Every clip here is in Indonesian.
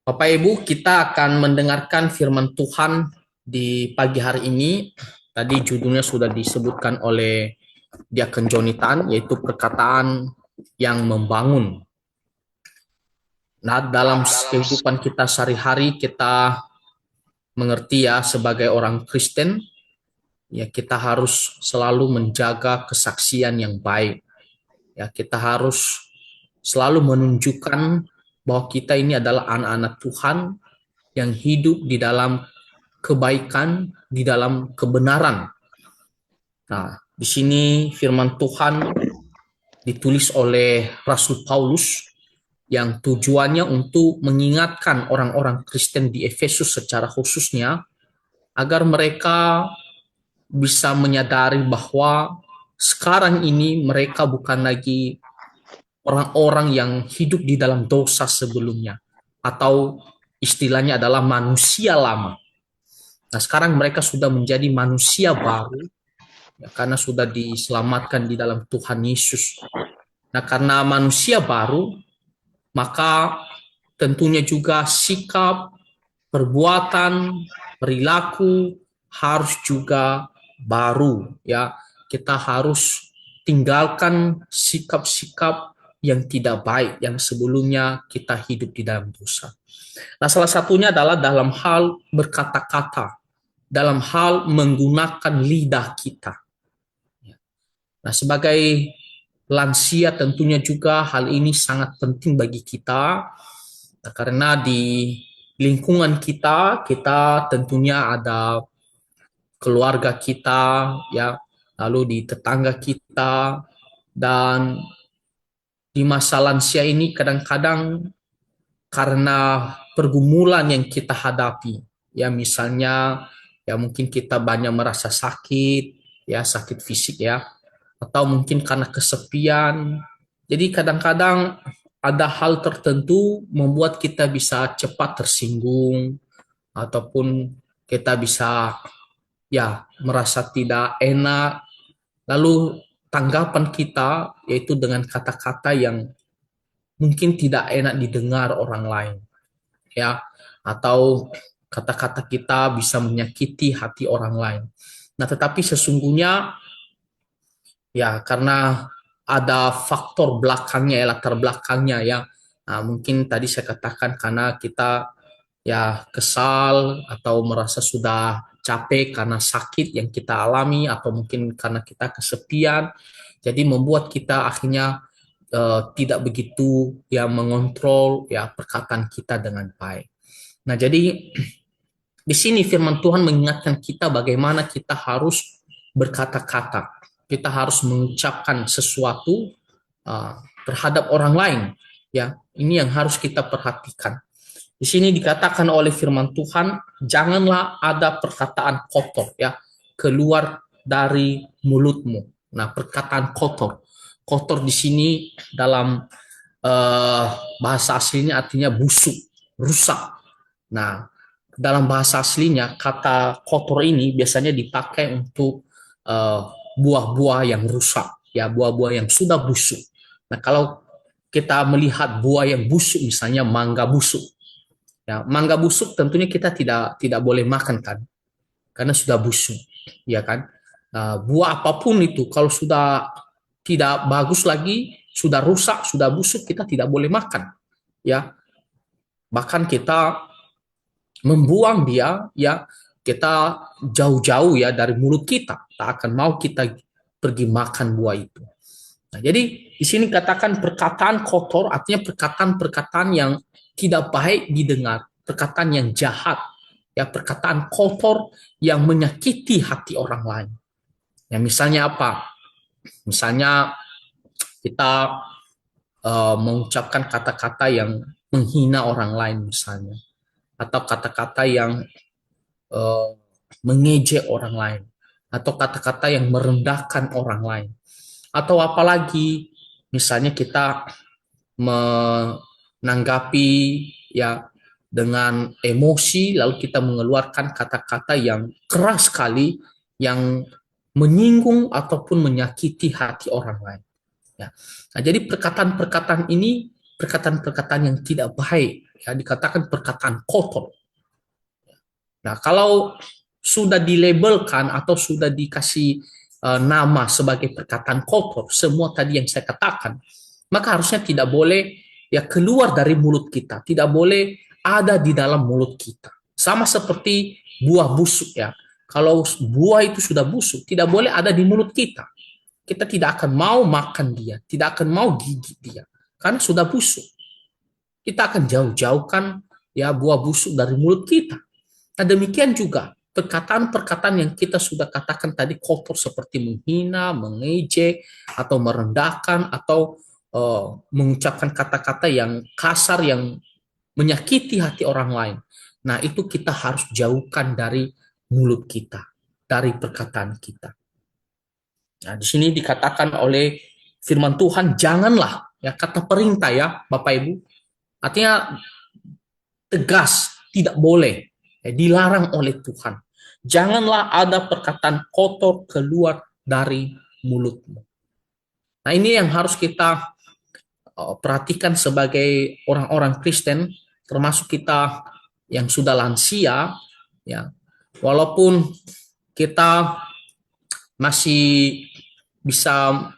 Bapak Ibu, kita akan mendengarkan firman Tuhan di pagi hari ini. Tadi judulnya sudah disebutkan oleh Diakon Jonitan, yaitu perkataan yang membangun. Nah, dalam kehidupan kita sehari-hari, kita mengerti ya, sebagai orang Kristen, ya kita harus selalu menjaga kesaksian yang baik. Ya, kita harus selalu menunjukkan bahwa kita ini adalah anak-anak Tuhan yang hidup di dalam kebaikan, di dalam kebenaran. Nah, di sini firman Tuhan ditulis oleh Rasul Paulus yang tujuannya untuk mengingatkan orang-orang Kristen di Efesus secara khususnya agar mereka bisa menyadari bahwa sekarang ini mereka bukan lagi orang-orang yang hidup di dalam dosa sebelumnya, atau istilahnya adalah manusia lama. Nah, sekarang mereka sudah menjadi manusia baru, ya, karena sudah diselamatkan di dalam Tuhan Yesus. Nah, karena manusia baru, maka tentunya juga sikap, perbuatan, perilaku harus juga baru, ya. Kita harus tinggalkan sikap-sikap yang tidak baik yang sebelumnya kita hidup di dalam dosa. Nah, salah satunya adalah dalam hal berkata-kata, dalam hal menggunakan lidah kita. Nah, sebagai lansia tentunya juga hal ini sangat penting bagi kita, karena di lingkungan kita, kita tentunya ada keluarga kita, ya, lalu di tetangga kita, dan di masa lansia ini kadang-kadang karena pergumulan yang kita hadapi, ya misalnya, ya mungkin kita banyak merasa sakit, ya sakit fisik ya, atau mungkin karena kesepian. Jadi kadang-kadang ada hal tertentu membuat kita bisa cepat tersinggung, ataupun kita bisa ya merasa tidak enak. Lalu tanggapan kita yaitu dengan kata-kata yang mungkin tidak enak didengar orang lain, ya, atau kata-kata kita bisa menyakiti hati orang lain. Nah, tetapi sesungguhnya ya karena ada faktor belakangnya, ya, latar belakangnya ya. Nah, mungkin tadi saya katakan karena kita ya kesal atau merasa sudah capek karena sakit yang kita alami, atau mungkin karena kita kesepian, jadi membuat kita akhirnya tidak begitu ya mengontrol ya perkataan kita dengan baik. Nah, jadi di sini firman Tuhan mengingatkan kita bagaimana kita harus berkata-kata. Kita harus mengucapkan sesuatu uh, terhadap orang lain. Ya, ini yang harus kita perhatikan. Di sini dikatakan oleh firman Tuhan, janganlah ada perkataan kotor ya keluar dari mulutmu. Nah, perkataan kotor. Kotor di sini dalam bahasa aslinya artinya busuk, rusak. Nah, dalam bahasa aslinya kata kotor ini biasanya dipakai untuk eh, buah-buah yang rusak, ya buah-buah yang sudah busuk. Nah, kalau kita melihat buah yang busuk, misalnya mangga busuk, ya mangga busuk tentunya kita tidak boleh makan kan, karena sudah busuk, ya kan. Buah apapun itu kalau sudah tidak bagus lagi, sudah rusak, sudah busuk, kita tidak boleh makan, ya. Bahkan kita membuang dia, ya kita jauh-jauh ya dari mulut kita, tak akan mau kita pergi makan buah itu. Nah, jadi di sini katakan perkataan kotor artinya perkataan-perkataan yang tidak baik didengar, perkataan yang jahat, ya perkataan kotor yang menyakiti hati orang lain. Ya misalnya apa? Misalnya kita mengucapkan kata-kata yang menghina orang lain misalnya, atau kata-kata yang eh, mengejek orang lain, atau kata-kata yang merendahkan orang lain, atau apalagi misalnya kita menanggapi ya dengan emosi, lalu kita mengeluarkan kata-kata yang keras sekali yang menyinggung ataupun menyakiti hati orang lain, ya. Nah, jadi perkataan-perkataan ini perkataan-perkataan yang tidak baik, ya dikatakan perkataan kotor. Nah, kalau sudah dilabelkan atau sudah dikasih nama sebagai perkataan kotor, semua tadi yang saya katakan, maka harusnya tidak boleh ya keluar dari mulut kita, tidak boleh ada di dalam mulut kita. Sama seperti buah busuk ya. Kalau buah itu sudah busuk, tidak boleh ada di mulut kita. Kita tidak akan mau makan dia, tidak akan mau gigit dia, karena sudah busuk. Kita akan jauh-jauhkan ya buah busuk dari mulut kita. Nah, demikian juga perkataan-perkataan yang kita sudah katakan tadi kotor seperti menghina, mengejek, atau merendahkan, atau mengucapkan kata-kata yang kasar, yang menyakiti hati orang lain. Nah, itu kita harus jauhkan dari mulut kita, dari perkataan kita. Nah, di sini dikatakan oleh firman Tuhan, janganlah, ya kata perintah ya Bapak Ibu, artinya tegas, tidak boleh, ya, dilarang oleh Tuhan. Janganlah ada perkataan kotor keluar dari mulutmu. Nah, ini yang harus kita perhatikan sebagai orang-orang Kristen, termasuk kita yang sudah lansia, ya, walaupun kita masih bisa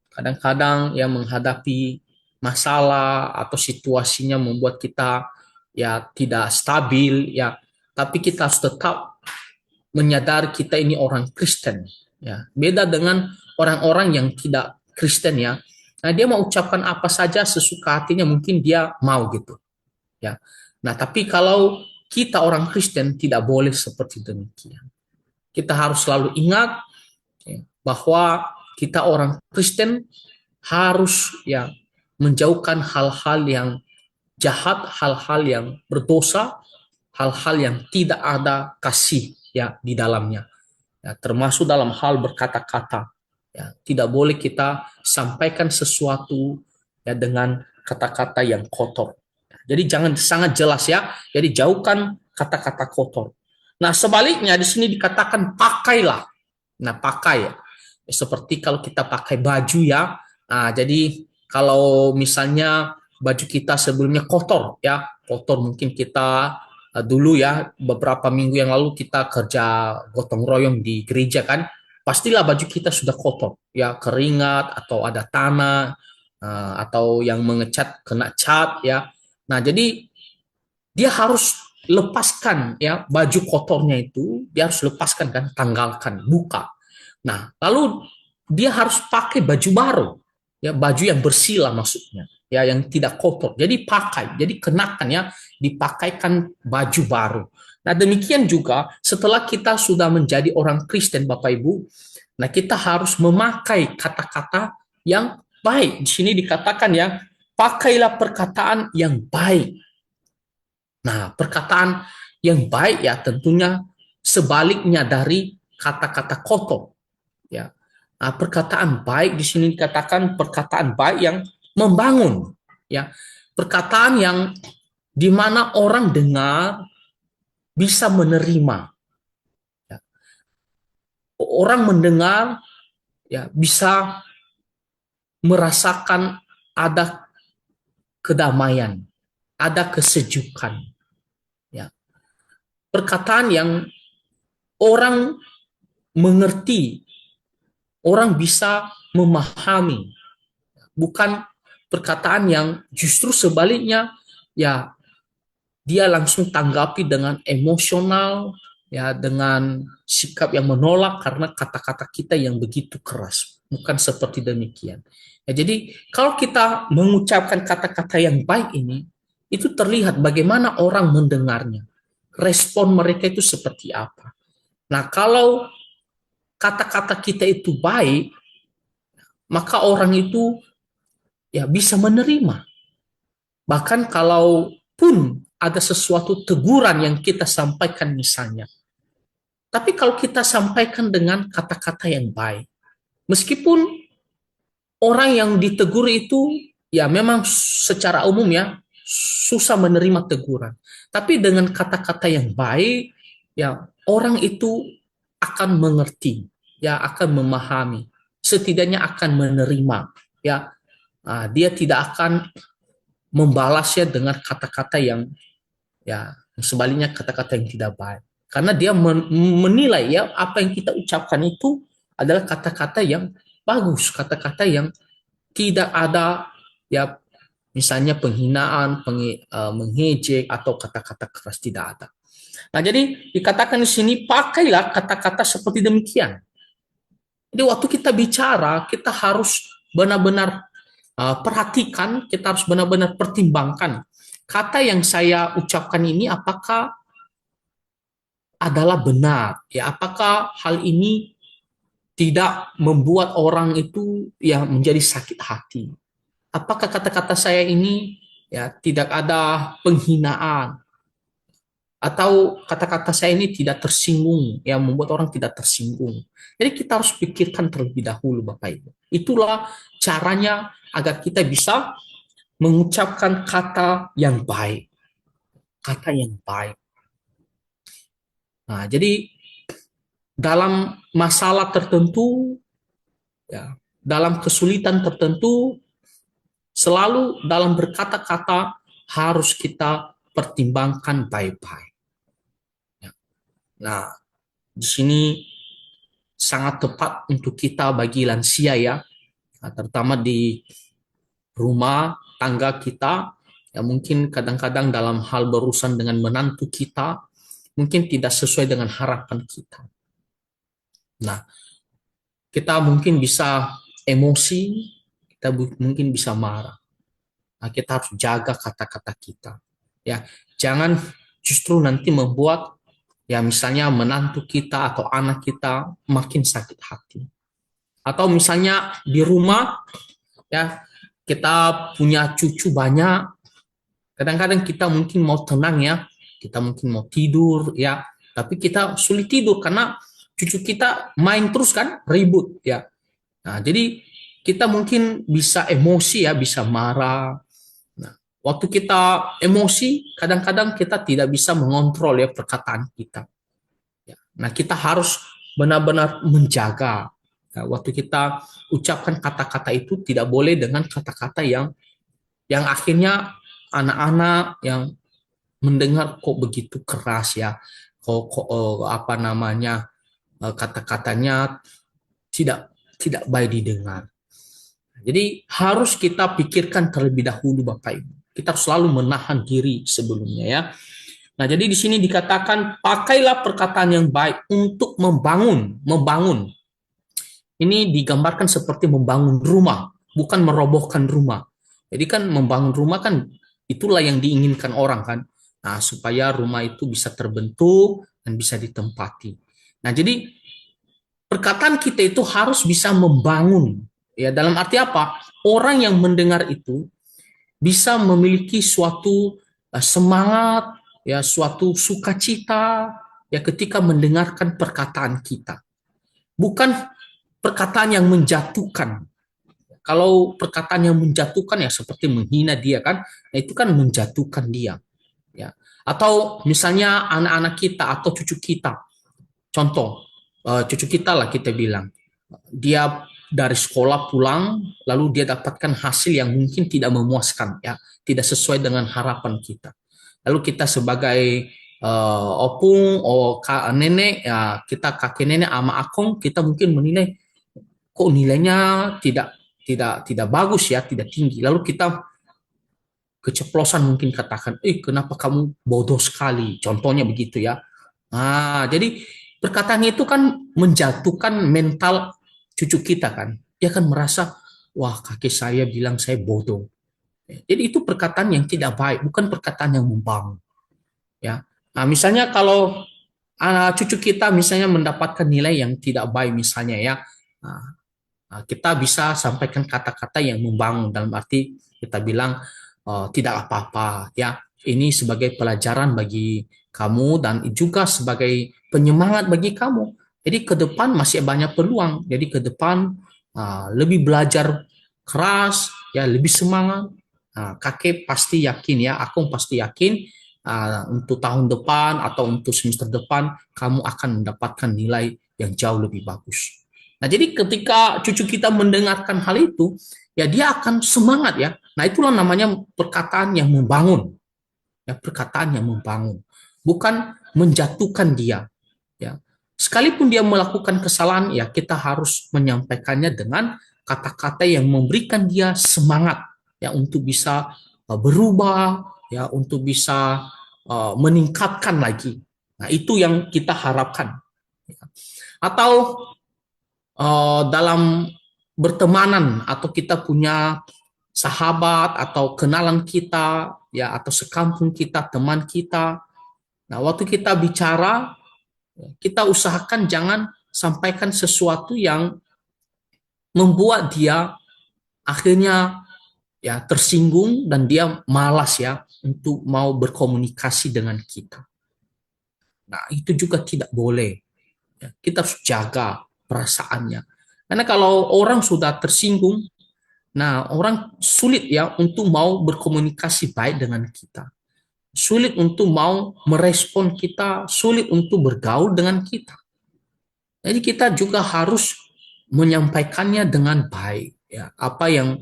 kadang-kadang yang menghadapi masalah atau situasinya membuat kita ya tidak stabil ya, tapi kita harus tetap menyadari kita ini orang Kristen ya. Beda dengan orang-orang yang tidak Kristen ya. Nah, dia mau ucapkan apa saja sesuka hatinya, mungkin dia mau gitu ya. Nah, tapi kalau kita orang Kristen tidak boleh seperti demikian. Kita harus selalu ingat ya, bahwa kita orang Kristen harus ya menjauhkan hal-hal yang jahat, hal-hal yang berdosa, hal-hal yang tidak ada kasih ya di dalamnya. Ya, termasuk dalam hal berkata-kata. Ya, tidak boleh kita sampaikan sesuatu ya dengan kata-kata yang kotor. Jadi jangan, sangat jelas ya. Jadi jauhkan kata-kata kotor. Nah, sebaliknya di sini dikatakan pakailah. Nah, pakai ya. Seperti kalau kita pakai baju ya. Nah, jadi kalau misalnya baju kita sebelumnya kotor ya, kotor mungkin kita dulu ya beberapa minggu yang lalu kita kerja gotong royong di gereja kan, pastilah baju kita sudah kotor ya, keringat atau ada tanah atau yang mengecat kena cat ya. Nah, jadi dia harus lepaskan ya baju kotornya itu, dia harus lepaskan kan, tanggalkan, buka. Nah, lalu dia harus pakai baju baru, ya baju yang bersih lah maksudnya, ya yang tidak kotor. Jadi pakai, jadi kenakan ya, dipakaikan baju baru. Nah, demikian juga setelah kita sudah menjadi orang Kristen, Bapak Ibu, nah kita harus memakai kata-kata yang baik. Di sini dikatakan ya, pakailah perkataan yang baik. Nah, perkataan yang baik ya tentunya sebaliknya dari kata-kata kotor. Ya, nah, perkataan baik di sini dikatakan perkataan baik yang membangun. Ya, perkataan yang dimana orang dengar bisa menerima. Ya, orang mendengar ya bisa merasakan ada kedamaian, ada kesejukan. Ya, perkataan yang orang mengerti, orang bisa memahami, bukan perkataan yang justru sebaliknya ya dia langsung tanggapi dengan emosional ya, dengan sikap yang menolak karena kata-kata kita yang begitu keras. Bukan seperti demikian. Ya, jadi kalau kita mengucapkan kata-kata yang baik ini, itu terlihat bagaimana orang mendengarnya. Respon mereka itu seperti apa. Nah, kalau kata-kata kita itu baik, maka orang itu ya bisa menerima. Bahkan kalaupun ada sesuatu teguran yang kita sampaikan misalnya, tapi kalau kita sampaikan dengan kata-kata yang baik, meskipun orang yang ditegur itu ya memang secara umum ya susah menerima teguran, tapi dengan kata-kata yang baik ya orang itu akan mengerti, ya akan memahami, setidaknya akan menerima, ya. Dia tidak akan membalasnya dengan kata-kata yang ya sebaliknya kata-kata yang tidak baik. Karena dia menilai ya apa yang kita ucapkan itu adalah kata-kata yang bagus, kata-kata yang tidak ada ya misalnya penghinaan, mengejek atau kata-kata keras tidak ada. Nah, jadi dikatakan di sini pakailah kata-kata seperti demikian. Jadi waktu kita bicara, kita harus benar-benar perhatikan, kita harus benar-benar pertimbangkan kata yang saya ucapkan ini apakah adalah benar, ya apakah hal ini tidak membuat orang itu ya menjadi sakit hati. Apakah kata-kata saya ini ya tidak ada penghinaan atau kata-kata saya ini tidak tersinggung yang membuat orang tidak tersinggung. Jadi kita harus pikirkan terlebih dahulu Bapak Ibu. Itulah caranya agar kita bisa mengucapkan kata yang baik. Kata yang baik. Nah, jadi dalam masalah tertentu, ya, dalam kesulitan tertentu, selalu dalam berkata-kata harus kita pertimbangkan baik-baik. Ya. Nah, di sini sangat tepat untuk kita bagi lansia ya, nah, terutama di rumah tangga kita, ya mungkin kadang-kadang dalam hal berurusan dengan menantu kita, mungkin tidak sesuai dengan harapan kita. Nah, kita mungkin bisa emosi, kita mungkin bisa marah. Nah, kita harus jaga kata-kata kita. Ya, jangan justru nanti membuat ya misalnya menantu kita atau anak kita makin sakit hati. Atau misalnya di rumah ya kita punya cucu banyak, kadang-kadang kita mungkin mau tenang ya, kita mungkin mau tidur ya, tapi kita sulit tidur karena cucu kita main terus kan, ribut ya. Nah, jadi kita mungkin bisa emosi ya, bisa marah. Nah, waktu kita emosi, kadang-kadang kita tidak bisa mengontrol ya perkataan kita. Ya. Nah, kita harus benar-benar menjaga. Ya, waktu kita ucapkan kata-kata itu tidak boleh dengan kata-kata yang akhirnya anak-anak yang mendengar kok begitu keras ya, kok apa namanya kata-katanya tidak tidak baik didengar. Jadi harus kita pikirkan terlebih dahulu Bapak Ibu. Kita harus selalu menahan diri sebelumnya ya. Nah, jadi di sini dikatakan pakailah perkataan yang baik untuk membangun, membangun. Ini digambarkan seperti membangun rumah, bukan merobohkan rumah. Jadi kan membangun rumah kan itulah yang diinginkan orang kan. Nah, supaya rumah itu bisa terbentuk dan bisa ditempati. Nah, jadi perkataan kita itu harus bisa membangun. Ya, dalam arti apa? Orang yang mendengar itu bisa memiliki suatu semangat, ya, suatu sukacita, ya, ketika mendengarkan perkataan kita. Bukan perkataan yang menjatuhkan. Kalau perkataan yang menjatuhkan ya seperti menghina dia kan, nah itu kan menjatuhkan dia. Ya. Atau misalnya anak-anak kita atau cucu kita, contoh cucu kita lah kita bilang, dia dari sekolah pulang, lalu dia dapatkan hasil yang mungkin tidak memuaskan, ya, tidak sesuai dengan harapan kita. Lalu kita sebagai opung, nenek, ya kita kakek nenek ama akong, kita mungkin menilai kok nilainya tidak tidak bagus ya, tidak tinggi. Lalu kita keceplosan mungkin katakan, kenapa kamu bodoh sekali? Contohnya begitu ya. Nah, jadi perkataan itu kan menjatuhkan mental cucu kita kan. Dia kan merasa, wah kakek saya bilang saya bodoh. Jadi itu perkataan yang tidak baik, bukan perkataan yang membangun. Ya. Nah, misalnya kalau cucu kita misalnya mendapatkan nilai yang tidak baik misalnya ya, kita bisa sampaikan kata-kata yang membangun dalam arti kita bilang tidak apa-apa ya, ini sebagai pelajaran bagi kamu dan juga sebagai penyemangat bagi kamu. Jadi ke depan masih banyak peluang. Jadi ke depan lebih belajar keras ya, lebih semangat. Kakek pasti yakin ya, aku pasti yakin untuk tahun depan atau untuk semester depan kamu akan mendapatkan nilai yang jauh lebih bagus. Nah, jadi ketika cucu kita mendengarkan hal itu, ya dia akan semangat ya. Nah, itulah namanya perkataan yang membangun, ya, perkataan yang membangun, bukan menjatuhkan dia, ya. Sekalipun dia melakukan kesalahan, ya kita harus menyampaikannya dengan kata-kata yang memberikan dia semangat, ya untuk bisa berubah, ya untuk bisa meningkatkan lagi. Nah, itu yang kita harapkan. Atau dalam bertemanan atau kita punya sahabat atau kenalan kita, ya atau sekampung kita, teman kita. Nah, waktu kita bicara, kita usahakan jangan sampaikan sesuatu yang membuat dia akhirnya ya tersinggung dan dia malas ya untuk mau berkomunikasi dengan kita. Nah, itu juga tidak boleh. Ya, kita harus jaga perasaannya. Karena kalau orang sudah tersinggung, nah orang sulit ya untuk mau berkomunikasi baik dengan kita. Sulit untuk mau merespon kita, sulit untuk bergaul dengan kita. Jadi kita juga harus menyampaikannya dengan baik. Ya, apa yang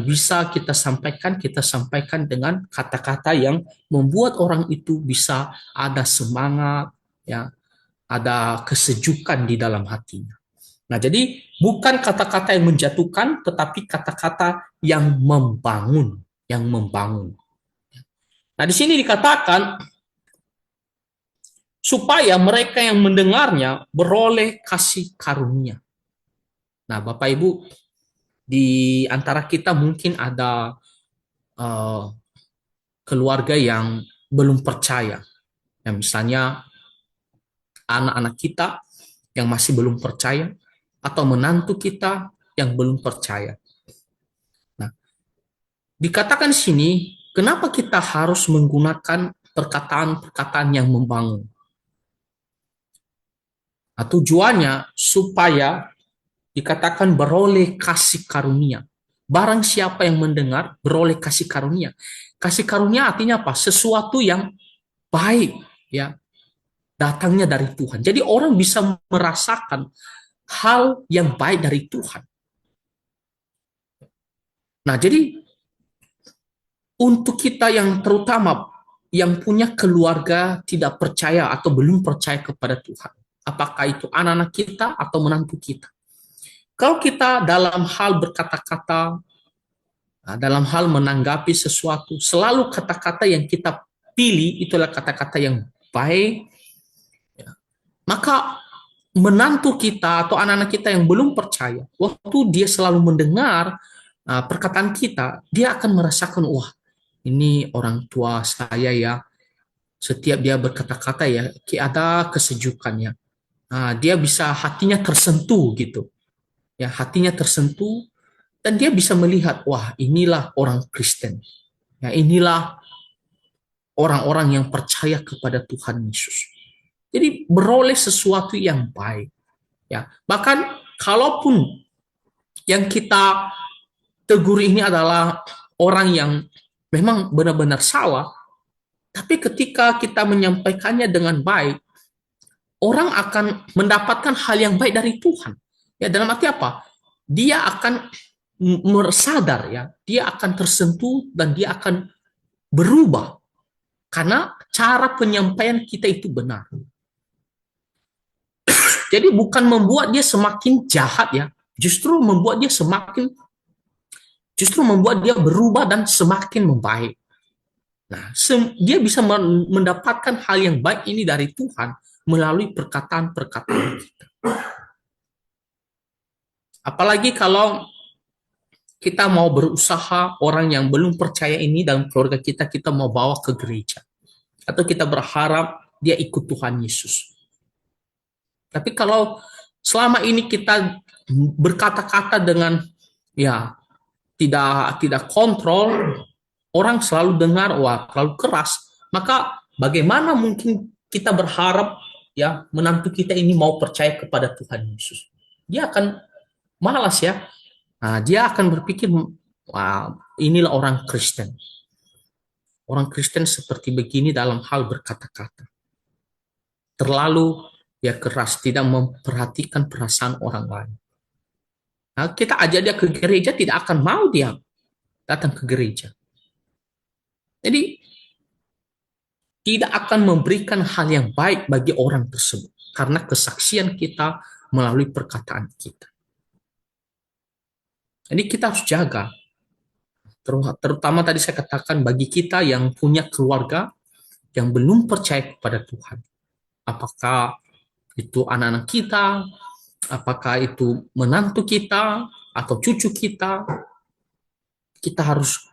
bisa kita sampaikan dengan kata-kata yang membuat orang itu bisa ada semangat, ya, ada kesejukan di dalam hatinya. Nah, jadi bukan kata-kata yang menjatuhkan, tetapi kata-kata yang membangun, yang membangun. Nah, di sini dikatakan supaya mereka yang mendengarnya beroleh kasih karunia. Nah, Bapak Ibu, di antara kita mungkin ada uh, keluarga yang belum percaya. Ya, misalnya anak-anak kita yang masih belum percaya, atau menantu kita yang belum percaya. Nah, dikatakan sini, kenapa kita harus menggunakan perkataan-perkataan yang membangun? Nah, tujuannya supaya dikatakan beroleh kasih karunia. Barang siapa yang mendengar beroleh kasih karunia. Kasih karunia artinya apa? Sesuatu yang baik, ya, datangnya dari Tuhan. Jadi orang bisa merasakan hal yang baik dari Tuhan. Nah, jadi untuk kita yang terutama yang punya keluarga tidak percaya atau belum percaya kepada Tuhan, apakah itu anak-anak kita atau menantu kita. Kalau kita dalam hal berkata-kata, dalam hal menanggapi sesuatu, selalu kata-kata yang kita pilih itulah kata-kata yang baik, ya, maka menantu kita atau anak-anak kita yang belum percaya, waktu dia selalu mendengar perkataan kita, dia akan merasakan, wah, ini orang tua saya ya, setiap dia berkata-kata ya, ada kesejukannya. Dia bisa hatinya tersentuh gitu, ya hatinya tersentuh dan dia bisa melihat, wah inilah orang Kristen, ya inilah orang-orang yang percaya kepada Tuhan Yesus. Jadi beroleh sesuatu yang baik, ya bahkan kalaupun yang kita tegur ini adalah orang yang memang benar-benar salah, tapi ketika kita menyampaikannya dengan baik, orang akan mendapatkan hal yang baik dari Tuhan. Ya, dalam arti apa? Dia akan sadar ya, dia akan tersentuh dan dia akan berubah karena cara penyampaian kita itu benar. Jadi bukan membuat dia semakin jahat ya, justru membuat dia berubah dan semakin membaik. Nah, dia bisa mendapatkan hal yang baik ini dari Tuhan melalui perkataan-perkataan kita. Apalagi kalau kita mau berusaha orang yang belum percaya ini dalam keluarga kita, kita mau bawa ke gereja. Atau kita berharap dia ikut Tuhan Yesus. Tapi kalau selama ini kita berkata-kata dengan ya tidak kontrol, orang selalu dengar, wah terlalu keras, maka bagaimana mungkin kita berharap ya menantu kita ini mau percaya kepada Tuhan Yesus? Dia akan malas ya. Nah, dia akan berpikir, wah, inilah orang Kristen. Orang Kristen seperti begini dalam hal berkata-kata. Terlalu ya keras, tidak memperhatikan perasaan orang lain. Nah, kita ajak dia ke gereja, tidak akan mau dia. datang ke gereja. Jadi tidak akan memberikan hal yang baik bagi orang tersebut karena kesaksian kita melalui perkataan kita. Jadi kita harus jaga, terutama tadi saya katakan bagi kita yang punya keluarga yang belum percaya kepada Tuhan. Apakah itu anak-anak kita, apakah itu menantu kita atau cucu kita, kita harus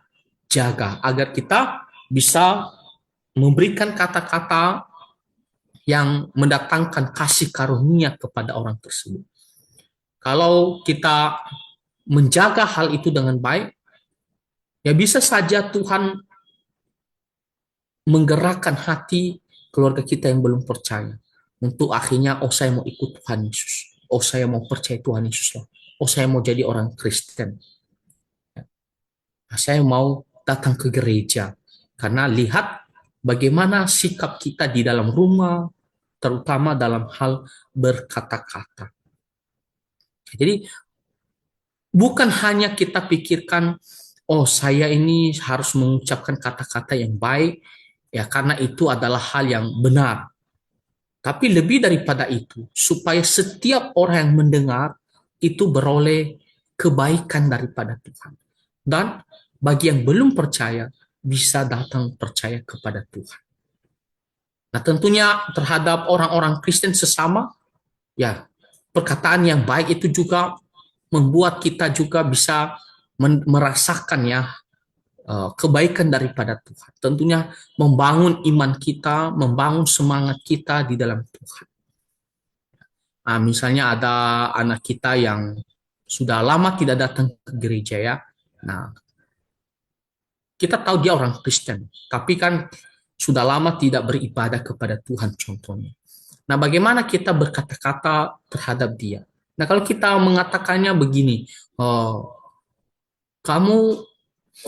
jaga agar kita bisa memberikan kata-kata yang mendatangkan kasih karunia kepada orang tersebut. Kalau kita menjaga hal itu dengan baik, ya bisa saja Tuhan menggerakkan hati keluarga kita yang belum percaya untuk akhirnya, oh saya mau ikut Tuhan Yesus, oh saya mau percaya Tuhan Yesus lah, oh saya mau jadi orang Kristen, saya mau datang ke gereja karena lihat bagaimana sikap kita di dalam rumah, terutama dalam hal berkata-kata. Jadi bukan hanya kita pikirkan, oh saya ini harus mengucapkan kata-kata yang baik, ya karena itu adalah hal yang benar. Tapi lebih daripada itu, supaya setiap orang yang mendengar itu beroleh kebaikan daripada Tuhan. Dan bagi yang belum percaya, bisa datang percaya kepada Tuhan. Nah tentunya terhadap orang-orang Kristen sesama, ya perkataan yang baik itu juga membuat kita juga bisa merasakan ya kebaikan daripada Tuhan. Tentunya membangun iman kita, membangun semangat kita di dalam Tuhan. Nah, misalnya ada anak kita yang sudah lama tidak datang ke gereja ya. Nah, kita tahu dia orang Kristen, tapi kan sudah lama tidak beribadah kepada Tuhan contohnya. Nah, bagaimana kita berkata-kata terhadap dia? Nah, kalau kita mengatakannya begini, oh, kamu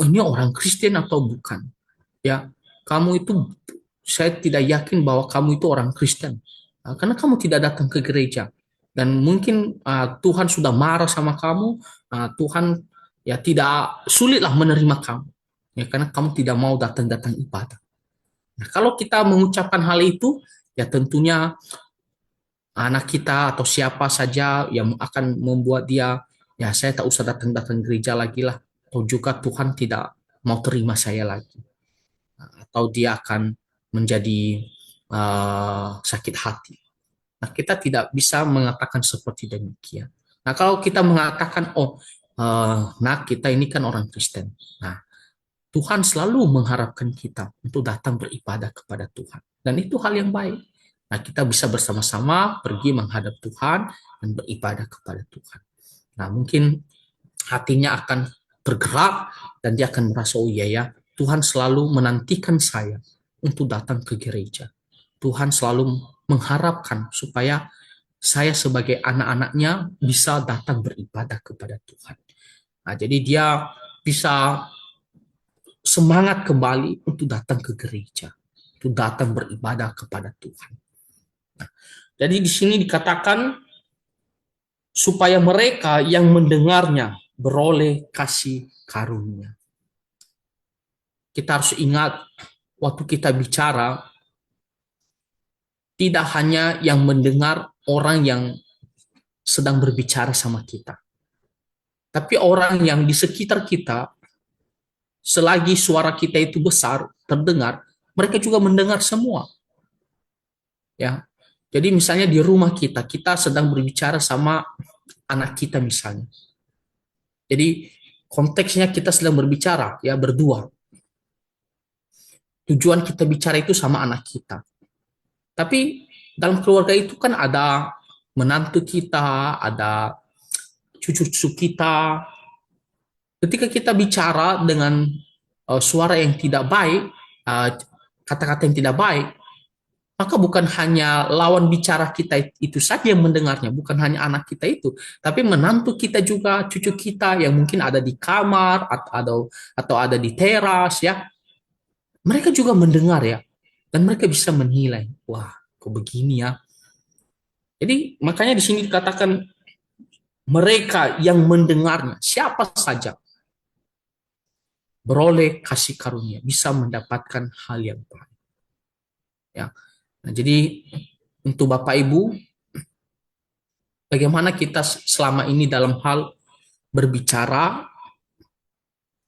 ini orang Kristen atau bukan? Ya, kamu itu saya tidak yakin bahwa kamu itu orang Kristen. Karena kamu tidak datang ke gereja. Dan mungkin Tuhan sudah marah sama kamu, Tuhan ya tidak sulitlah menerima kamu. Ya, karena kamu tidak mau datang-datang ibadah. Nah, kalau kita mengucapkan hal itu, ya tentunya anak kita atau siapa saja yang akan membuat dia, ya saya tak usah datang-datang gereja lagi lah. Atau juga Tuhan tidak mau terima saya lagi. Atau dia akan menjadi sakit hati. Nah, kita tidak bisa mengatakan seperti demikian. Nah, kalau kita mengatakan, oh, nah kita ini kan orang Kristen. Nah, Tuhan selalu mengharapkan kita untuk datang beribadah kepada Tuhan. Dan itu hal yang baik. Nah, kita bisa bersama-sama pergi menghadap Tuhan dan beribadah kepada Tuhan. Nah, mungkin hatinya akan tergerak dan dia akan merasa, oh iya ya, Tuhan selalu menantikan saya untuk datang ke gereja. Tuhan selalu mengharapkan supaya saya sebagai anak-anaknya bisa datang beribadah kepada Tuhan. Nah, jadi dia bisa semangat kembali untuk datang ke gereja, untuk datang beribadah kepada Tuhan. Nah, jadi di sini dikatakan supaya mereka yang mendengarnya beroleh kasih karunia. Kita harus ingat waktu kita bicara, tidak hanya yang mendengar orang yang sedang berbicara sama kita, tapi orang yang di sekitar kita, selagi suara kita itu besar, terdengar, mereka juga mendengar semua. Ya, jadi misalnya di rumah kita, kita sedang berbicara sama anak kita misalnya. Jadi konteksnya kita sedang berbicara ya berdua. Tujuan kita bicara itu sama anak kita. Tapi dalam keluarga itu kan ada menantu kita, ada cucu-cucu kita. Ketika kita bicara dengan suara yang tidak baik, kata-kata yang tidak baik, maka bukan hanya lawan bicara kita itu saja yang mendengarnya, bukan hanya anak kita itu, tapi menantu kita juga, cucu kita yang mungkin ada di kamar atau ada di teras ya. Mereka juga mendengar ya, dan mereka bisa menilai, wah, kok begini ya. Jadi makanya di sini dikatakan mereka yang mendengarnya, siapa saja. beroleh kasih karunia, bisa mendapatkan hal yang baik. Ya. Nah, jadi untuk Bapak Ibu, bagaimana kita selama ini dalam hal berbicara,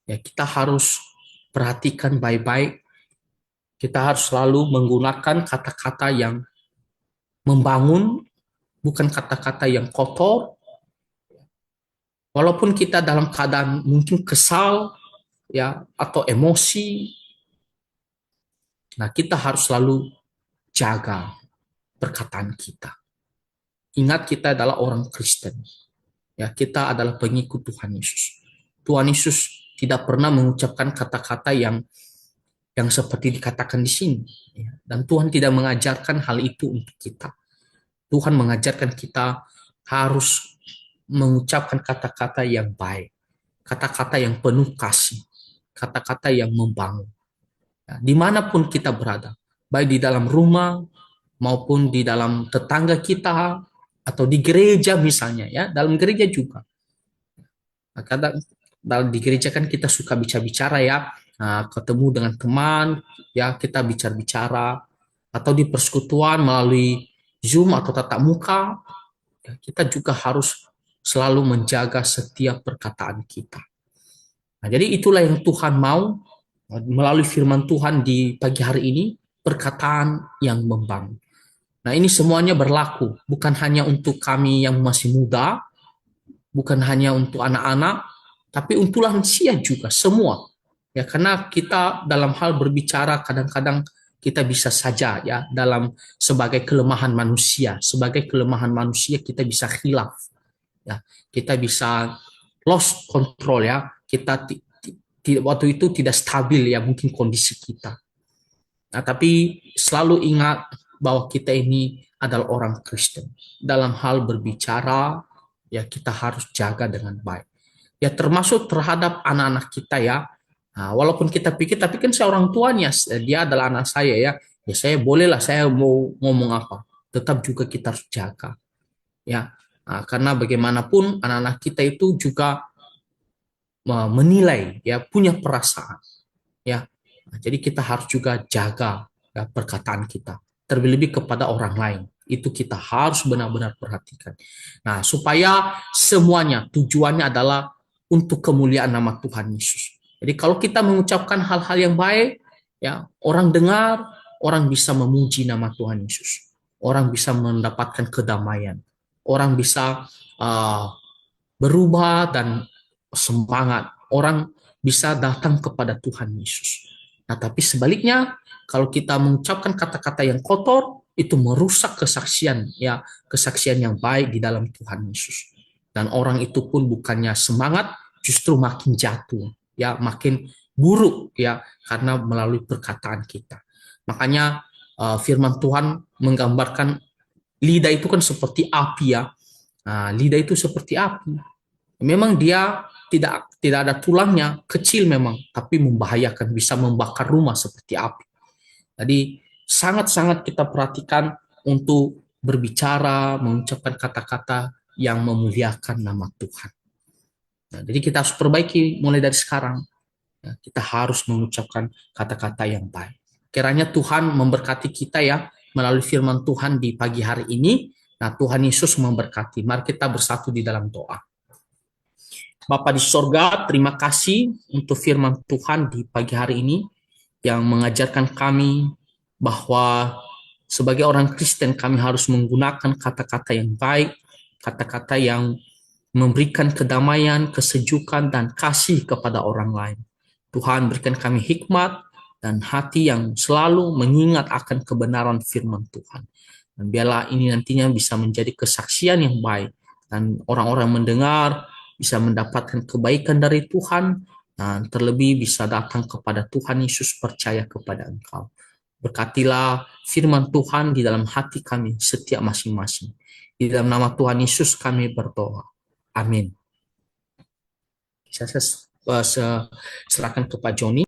ya kita harus perhatikan baik-baik. Kita harus selalu menggunakan kata-kata yang membangun, bukan kata-kata yang kotor. Walaupun kita dalam keadaan mungkin kesal, ya, atau emosi, nah kita harus selalu jaga perkataan kita. Ingat kita adalah orang Kristen, ya kita adalah pengikut Tuhan Yesus. Tuhan Yesus tidak pernah mengucapkan kata-kata yang seperti dikatakan di sini, ya. Dan Tuhan tidak mengajarkan hal itu untuk kita. Tuhan mengajarkan kita harus mengucapkan kata-kata yang baik, kata-kata yang penuh kasih, kata-kata yang membangun. Ya, dimanapun kita berada, baik di dalam rumah maupun di dalam tetangga kita atau di gereja misalnya, ya dalam gereja juga. Nah, kadang di gereja kan kita suka bicara-bicara ya, nah, ketemu dengan teman, ya kita bicara-bicara atau di persekutuan melalui Zoom atau tatap muka, ya, kita juga harus selalu menjaga setiap perkataan kita. Nah, jadi itulah yang Tuhan mau melalui firman Tuhan di pagi hari ini, perkataan yang membangun. Nah, ini semuanya berlaku, bukan hanya untuk kami yang masih muda, bukan hanya untuk anak-anak, tapi untuk lansia juga, semua. Ya, karena kita dalam hal berbicara kadang-kadang kita bisa saja ya dalam sebagai kelemahan manusia, kita bisa khilaf. Ya, kita bisa lost control ya. Kita waktu itu tidak stabil ya mungkin kondisi kita. Nah, tapi selalu ingat bahwa kita ini adalah orang Kristen. Dalam hal berbicara, ya kita harus jaga dengan baik. Ya termasuk terhadap anak-anak kita ya. Nah, walaupun kita pikir, tapi kan saya orang tuanya, dia adalah anak saya ya. Ya saya bolehlah saya mau ngomong apa. Tetap juga kita harus jaga. Ya, nah, karena bagaimanapun anak-anak kita itu juga menilai, ya punya perasaan. Ya, nah, jadi kita harus juga jaga ya, perkataan kita, terlebih kepada orang lain. Itu kita harus benar-benar perhatikan. Nah, supaya semuanya tujuannya adalah untuk kemuliaan nama Tuhan Yesus. Jadi kalau kita mengucapkan hal-hal yang baik, ya orang dengar, orang bisa memuji nama Tuhan Yesus. Orang bisa mendapatkan kedamaian. Orang bisa berubah dan semangat. Orang bisa datang kepada Tuhan Yesus. Nah, tapi sebaliknya, kalau kita mengucapkan kata-kata yang kotor, itu merusak kesaksian, ya, kesaksian yang baik di dalam Tuhan Yesus. Dan orang itu pun bukannya semangat, justru makin jatuh, ya, makin buruk, ya, karena melalui perkataan kita. Makanya firman Tuhan menggambarkan lidah itu kan seperti api, ya. Nah, lidah itu seperti api. Memang dia tidak ada tulangnya, kecil memang, tapi membahayakan, bisa membakar rumah seperti api. Jadi sangat-sangat kita perhatikan untuk berbicara, mengucapkan kata-kata yang memuliakan nama Tuhan. Nah, jadi kita harus perbaiki mulai dari sekarang. Ya, kita harus mengucapkan kata-kata yang baik. Kiranya Tuhan memberkati kita ya melalui firman Tuhan di pagi hari ini. Nah, Tuhan Yesus memberkati. Mari kita bersatu di dalam doa. Bapa di sorga, terima kasih untuk firman Tuhan di pagi hari ini yang mengajarkan kami bahwa sebagai orang Kristen kami harus menggunakan kata-kata yang baik, kata-kata yang memberikan kedamaian, kesejukan, dan kasih kepada orang lain. Tuhan berikan kami hikmat dan hati yang selalu mengingat akan kebenaran firman Tuhan. Dan biarlah ini nantinya bisa menjadi kesaksian yang baik dan orang-orang mendengar bisa mendapatkan kebaikan dari Tuhan, dan terlebih bisa datang kepada Tuhan Yesus, percaya kepada Engkau. Berkatilah firman Tuhan di dalam hati kami setiap masing-masing. Di dalam nama Tuhan Yesus kami berdoa. Amin. Saya serahkan ke Pak Joni.